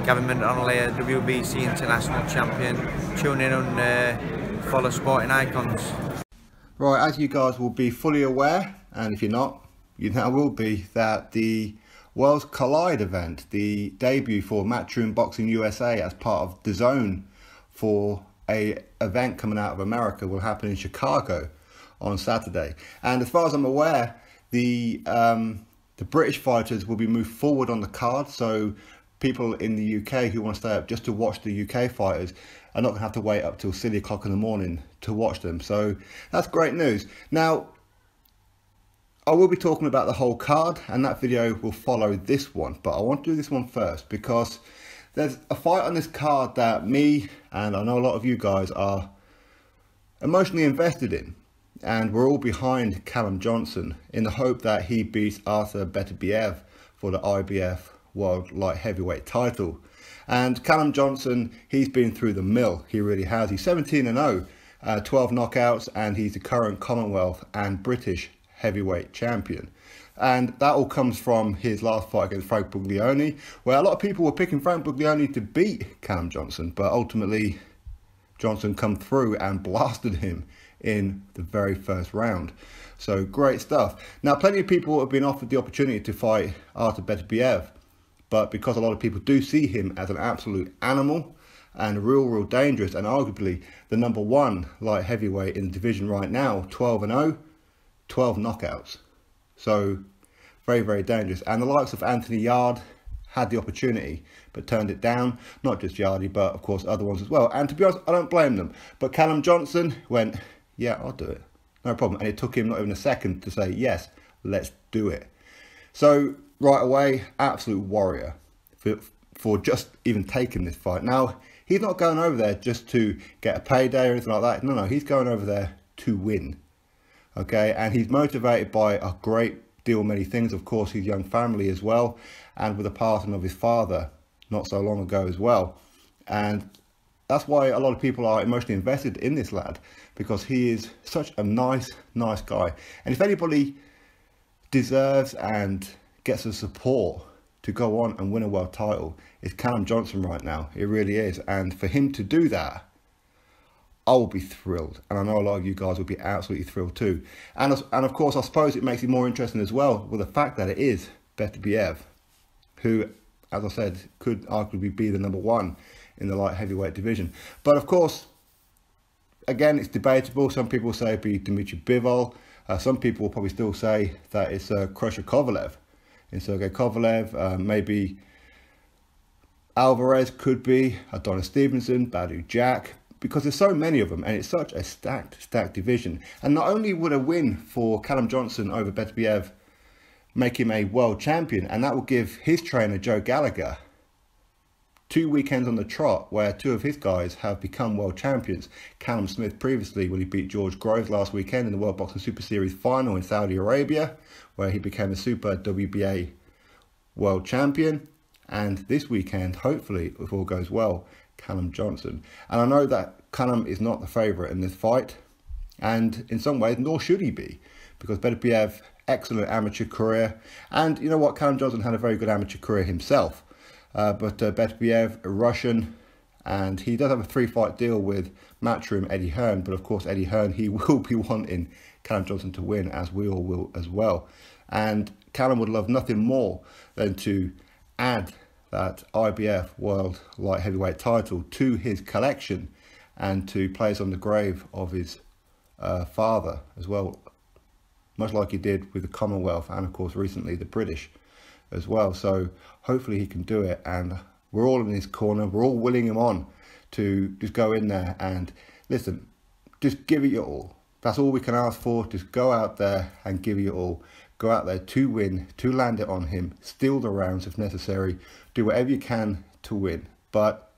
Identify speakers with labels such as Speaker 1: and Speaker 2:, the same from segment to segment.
Speaker 1: Gavin McDonnell here, WBC International Champion. Tune in and follow Sporting Icons.
Speaker 2: Right, as you guys will be fully aware, and if you're not, you now will be, that the Worlds Collide event, the debut for Matchroom Boxing USA as part of DAZN for a event coming out of America, will happen in Chicago on Saturday. And as far as I'm aware, the British fighters will be moved forward on the card, so people in the UK who want to stay up just to watch the UK fighters are not going to have to wait up till silly o'clock in the morning to watch them. So that's great news. Now, I will be talking about the whole card, and that video will follow this one, but I want to do this one first because there's a fight on this card that me and I know a lot of you guys are emotionally invested in, and we're all behind Callum Johnson in the hope that he beats ARTUR BETERBIEV for the IBF World Light Heavyweight title. And Callum Johnson, he's been through the mill, he really has. He's 17-0, 12 knockouts, and he's the current Commonwealth and British heavyweight champion. And that all comes from his last fight against Frank Buglioni, where a lot of people were picking Frank Buglioni to beat Callum Johnson, but ultimately Johnson come through and blasted him in the very first round. So great stuff. Now, plenty of people have been offered the opportunity to fight ARTUR BETERBIEV, but because a lot of people do see him as an absolute animal and real dangerous, and arguably the #1 light heavyweight in the division right now, 12-0, 12 knockouts. So very dangerous. And the likes of Anthony Yarde had the opportunity but turned it down. Not just Yarde, but of course other ones as well. And to be honest, I don't blame them. But Callum Johnson went, yeah, I'll do it, no problem. And it took him not even a second to say, yes, let's do it. So right away, absolute warrior for just even taking this fight. Now, he's not going over there just to get a payday or anything like that. No, he's going over there to win. Okay, and he's motivated by a great deal many things. Of course, his young family as well, and with the passing of his father not so long ago as well. And that's why a lot of people are emotionally invested in this lad, because he is such a nice guy. And if anybody deserves and gets the support to go on and win a world title, it's Callum Johnson right now. It really is. And for him to do that, I will be thrilled, and I know a lot of you guys will be absolutely thrilled too. And of course, I suppose it makes it more interesting as well with the fact that it is BETERBIEV, who, as I said, could arguably be the #1 in the light heavyweight division. But of course, again, it's debatable. Some people say it'd be Dmitry Bivol. Some people will probably still say that it's Krusher Kovalev. And Sergey Kovalev, maybe Alvarez could be, Adonis Stevenson, Badu Jack, because there's so many of them, and it's such a stacked division. And not only would a win for Callum Johnson over BETERBIEV make him a world champion, and that will give his trainer Joe Gallagher 2 weekends on the trot where 2 of his guys have become world champions. Callum Smith previously, when he beat George Groves last weekend in the World Boxing Super Series final in Saudi Arabia, where he became a Super WBA world champion. And this weekend, hopefully, if all goes well, Callum Johnson. And I know that Callum is not the favourite in this fight, and in some ways, nor should he be, because BETERBIEV, excellent amateur career, and you know what, Callum Johnson had a very good amateur career himself. But BETERBIEV, a Russian, and he does have a 3-fight deal with Matchroom Eddie Hearn, but of course Eddie Hearn, he will be wanting Callum Johnson to win, as we all will as well. And Callum would love nothing more than to add that IBF World Light Heavyweight title to his collection and to place on the grave of his father as well, much like he did with the Commonwealth and of course recently the British as well. So hopefully he can do it, and we're all in his corner. We're all willing him on to just go in there and listen, just give it your all. That's all we can ask for. Just go out there and give it your all. Go out there to win, to land it on him, steal the rounds if necessary, do whatever you can to win. But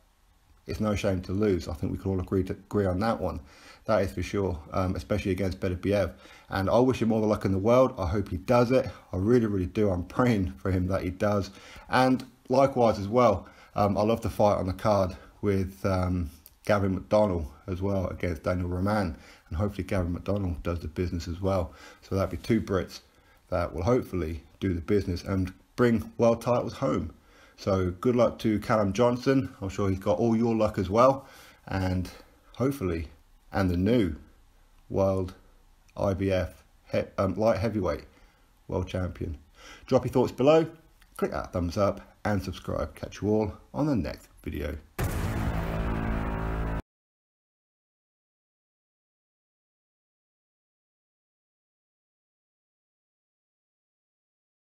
Speaker 2: it's no shame to lose. I think we can all agree on that one. That is for sure, especially against BETERBIEV. And I wish him all the luck in the world. I hope he does it. I really do. I'm praying for him that he does. And likewise as well, I love the fight on the card with Gavin McDonnell as well against Daniel Roman. And hopefully Gavin McDonnell does the business as well. So that'd be 2 Brits that will hopefully do the business and bring world titles home. So good luck to Callum Johnson. I'm sure he's got all your luck as well, and hopefully, and the new World IBF light heavyweight world champion. Drop your thoughts below, click that thumbs up and subscribe. Catch you all on the next video.